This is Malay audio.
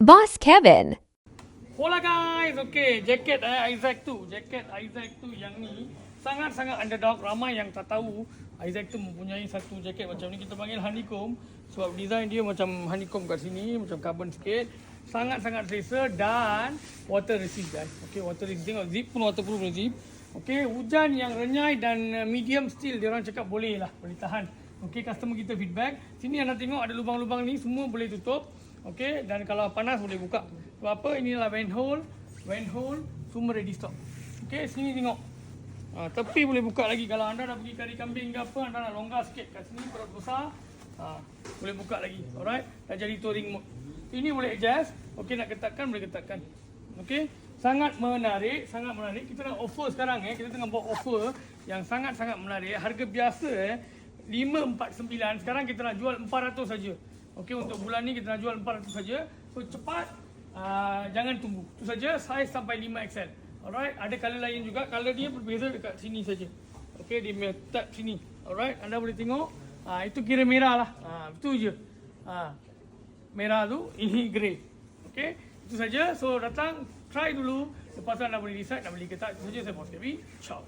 Boss Kevin. Hola guys, okay, jaket Isaac tu yang ni sangat-sangat underdog, ramai yang tak tahu Isaac tu mempunyai satu jaket macam ni, kita panggil honeycomb sebab design dia macam honeycomb kat sini, macam carbon sikit, sangat-sangat selesa dan water resist guys. Okay, water resist, tengok zip pun waterproof ni zip. Okay, hujan yang renyai dan medium still dia orang cakap boleh lah, boleh tahan. Okay, customer kita feedback, sini anda tengok ada lubang-lubang ni semua boleh tutup. Okey, dan kalau panas boleh buka. Sebab apa? Inilah vent hole, semua ready stock. Okey, sini tengok. Tepi boleh buka lagi. Kalau anda nak pergi kari kambing ke apa, anda nak longgar sikit kat sini, perut besar, boleh buka lagi. Alright, dah jadi touring mode. Ini boleh adjust. Okey, nak ketatkan boleh ketatkan. Okey, sangat menarik, sangat menarik. Kita nak offer sekarang kita tengah buat offer yang sangat-sangat menarik. Harga biasa 549, sekarang kita nak jual 400 saja. Okey, untuk bulan ni kita nak jual 400 saja. So cepat, jangan tunggu. Itu saja, saiz sampai 5XL. Alright, ada color lain juga. Color dia berbeza dekat sini saja. Okey, dia tab sini. Alright, anda boleh tengok. Itu kira merah lah. Itu je. Merah tu, ini grey. Okey, itu saja. So datang, try dulu. Lepas tu anda boleh decide nak beli ke tak. Itu saja, saya Boss Kevin. Ciao.